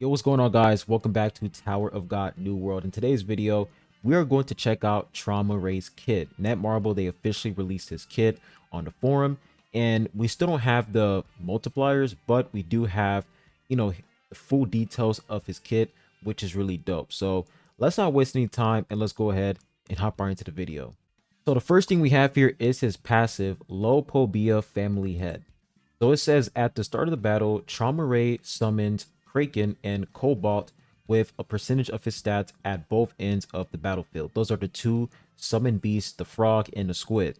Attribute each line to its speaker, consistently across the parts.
Speaker 1: Yo, what's going on, guys? Welcome back to Tower of God New World. In today's video, we are going to check out TRAUMEREI'S kit. Netmarble, they officially released his kit on the forum, and we still don't have the multipliers, but we do have, the full details of his kit, which is really dope. So let's not waste any time and let's go ahead and hop right into the video. So the first thing we have here is his passive Low Pobia Family Head. So it says at the start of the battle, Traumerei summons Kraken and Cobalt with a percentage of his stats at both ends of the battlefield. Those are the two summoned beasts, the frog and the squid.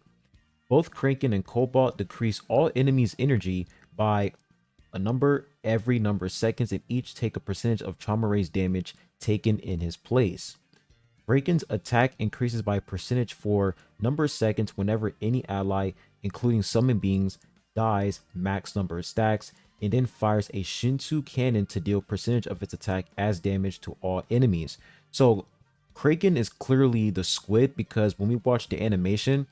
Speaker 1: Both Kraken and Cobalt decrease all enemies' energy by a number every number of seconds and each take a percentage of Traumerei's damage taken in his place. Kraken's attack increases by percentage for number of seconds whenever any ally, including summoned beings, dies max number of stacks, and then fires a Shinsu cannon to deal percentage of its attack as damage to all enemies. So Kraken is clearly the squid, because when we watch the animation,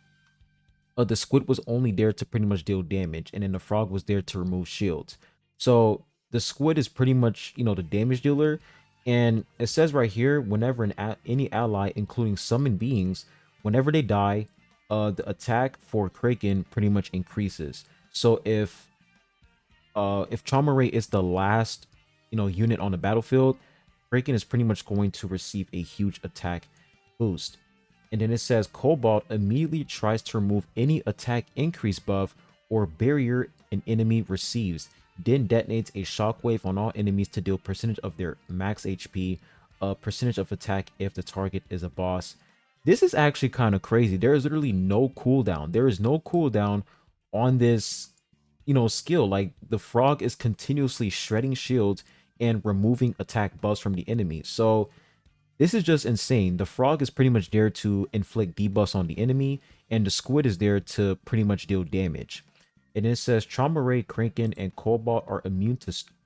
Speaker 1: the squid was only there to pretty much deal damage, and then the frog was there to remove shields. So the squid is pretty much, the damage dealer. And it says right here, whenever any ally, including summoned beings, whenever they die, the attack for Kraken pretty much increases. So if Traumerei is the last, unit on the battlefield, Kraken is pretty much going to receive a huge attack boost. And then it says Cobalt immediately tries to remove any attack increase buff or barrier an enemy receives, then detonates a shockwave on all enemies to deal percentage of their max HP, a percentage of attack if the target is a boss. This is actually kind of crazy. There is literally no cooldown. There is no cooldown on this, skill. Like, the frog is continuously shredding shields and removing attack buffs from the enemy. So this is just insane. The frog is pretty much there to inflict debuffs on the enemy, and the squid is there to pretty much deal damage. And it says Traumerei, Kraken, and Cobalt are immune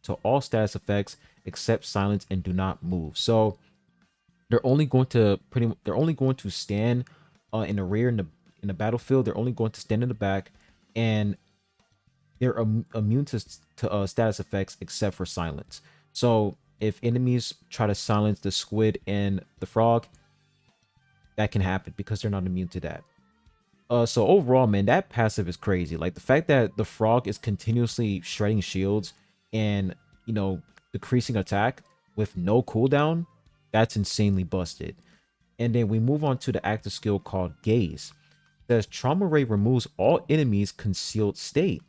Speaker 1: to all status effects except silence and do not move. So they're only going to stand in the rear in the battlefield. They're only going to stand in the back, and they're immune to status effects except for silence. So if enemies try to silence the squid and the frog, that can happen because they're not immune to that. So overall, man, that passive is crazy. Like, the fact that the frog is continuously shredding shields and, decreasing attack with no cooldown, that's insanely busted. And then we move on to the active skill called Gaze. It says Traumerei removes all enemies' concealed state.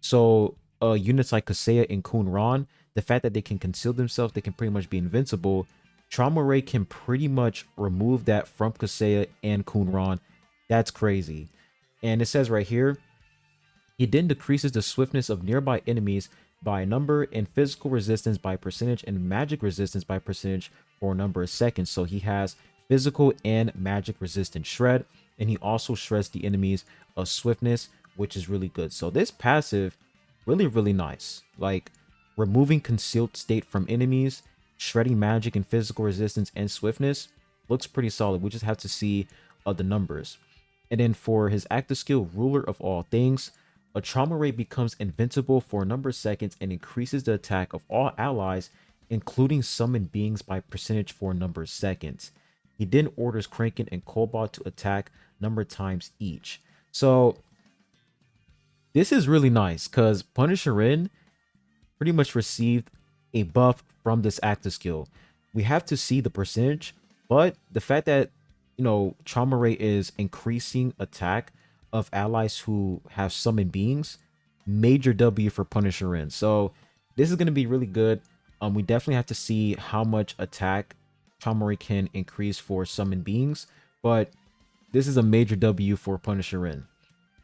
Speaker 1: So units like Kaseya and Kunran, the fact that they can conceal themselves, they can pretty much be invincible. Traumerei can pretty much remove that from Kaseya and Kunran. That's crazy. And it says right here, he then decreases the swiftness of nearby enemies by a number, and physical resistance by percentage, and magic resistance by percentage for a number of seconds. So he has physical and magic resistant shred, and he also shreds the enemies of swiftness, which is really good. So this passive, really nice. Like, removing concealed state from enemies, shredding magic and physical resistance and swiftness, looks pretty solid. We just have to see the numbers. And then for his active skill, Ruler of All Things, a Traumerei becomes invincible for a number of seconds and increases the attack of all allies, including summoned beings, by percentage for a number of seconds. He then orders Kraken and Cobalt to attack number of times each. So this is really nice because Punisher In pretty much received a buff from this active skill. We have to see the percentage, but the fact that Traumerei is increasing attack of allies who have summoned beings, major W for Punisher In. So this is going to be really good. We definitely have to see how much attack Traumerei can increase for summoned beings, but this is a major W for Punisher In.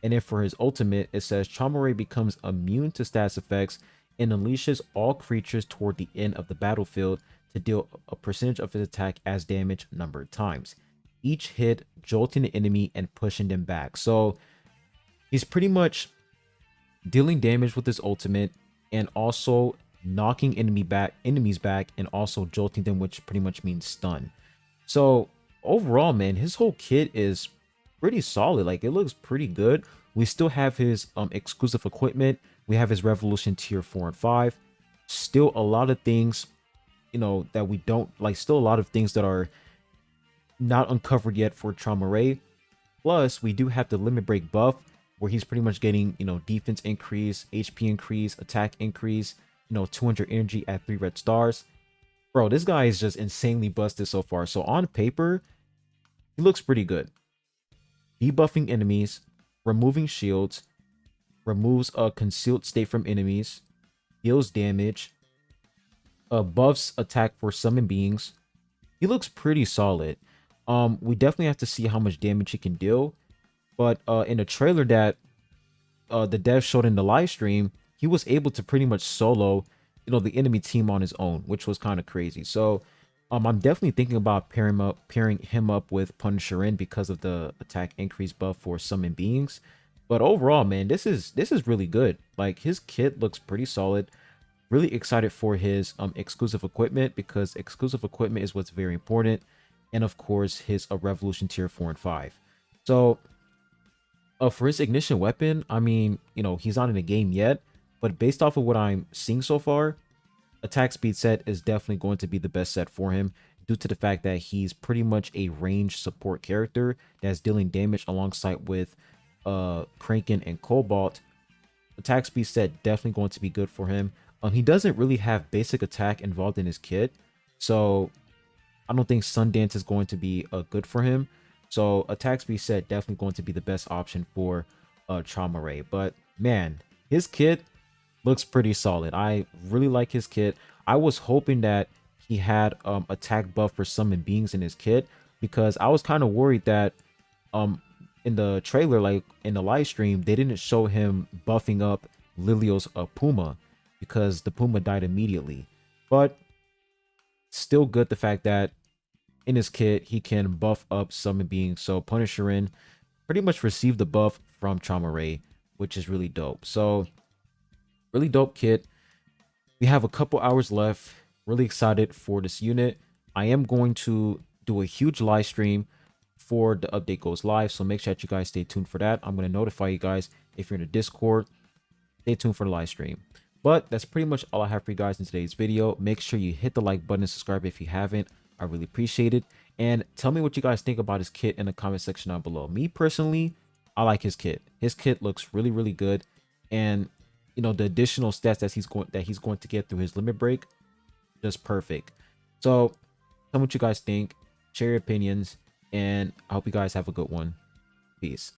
Speaker 1: And then for his ultimate, it says Traumerei becomes immune to status effects and unleashes all creatures toward the end of the battlefield to deal a percentage of his attack as damage number of times. Each hit jolting the enemy and pushing them back. So he's pretty much dealing damage with his ultimate and also knocking enemies back and also jolting them, which pretty much means stun. So overall, man, his whole kit is pretty solid. Like, it looks pretty good. We still have his exclusive equipment. We have his Revolution tier 4 and 5. Still a lot of things that we don't like, still a lot of things that are not uncovered yet for Traumerei. Plus, we do have the limit break buff where he's pretty much getting, defense increase, HP increase, attack increase, 200 energy at 3 red stars. Bro, this guy is just insanely busted so far. So on paper, he looks pretty good. Debuffing enemies, removing shields, removes a concealed state from enemies, deals damage, buffs attack for summon beings. He looks pretty solid. We definitely have to see how much damage he can deal. But in the trailer that the dev showed in the live stream, he was able to pretty much solo, the enemy team on his own, which was kind of crazy. So, I'm definitely thinking about pairing him up with Punisher in because of the attack increase buff for summon beings. But overall, man, this is really good. Like, his kit looks pretty solid. Really excited for his exclusive equipment, because exclusive equipment is what's very important, and of course his revolution tier 4 and 5. So for his ignition weapon, I mean, he's not in the game yet, but based off of what I'm seeing so far, attack speed set is definitely going to be the best set for him, due to the fact that he's pretty much a range support character that's dealing damage alongside with Kraken and Cobalt. Attack speed set definitely going to be good for him. He doesn't really have basic attack involved in his kit, so I don't think Sundance is going to be good for him. So attack speed set definitely going to be the best option for Traumerei. But man, his kit looks pretty solid. I really like his kit. I was hoping that he had attack buff for summon beings in his kit, because I was kind of worried that in the trailer, like in the live stream, they didn't show him buffing up Lilio's Puma, because the Puma died immediately. But still good the fact that in his kit he can buff up summon beings. So Punisherin pretty much received the buff from Traumerei, which is really dope. So really dope kit. We have a couple hours left. Really excited for this unit. I am going to do a huge live stream before the update goes live, so make sure that you guys stay tuned for that. I'm going to notify you guys if you're in the Discord. Stay tuned for the live stream. But that's pretty much all I have for you guys in today's video. Make sure you hit the like button and subscribe if you haven't. I really appreciate it. And tell me what you guys think about his kit in the comment section down below. Me personally, I like his kit. His kit looks really, really good. And the additional stats that he's going to get through his limit break, just perfect. So tell me what you guys think. Share your opinions, and I hope you guys have a good one. Peace.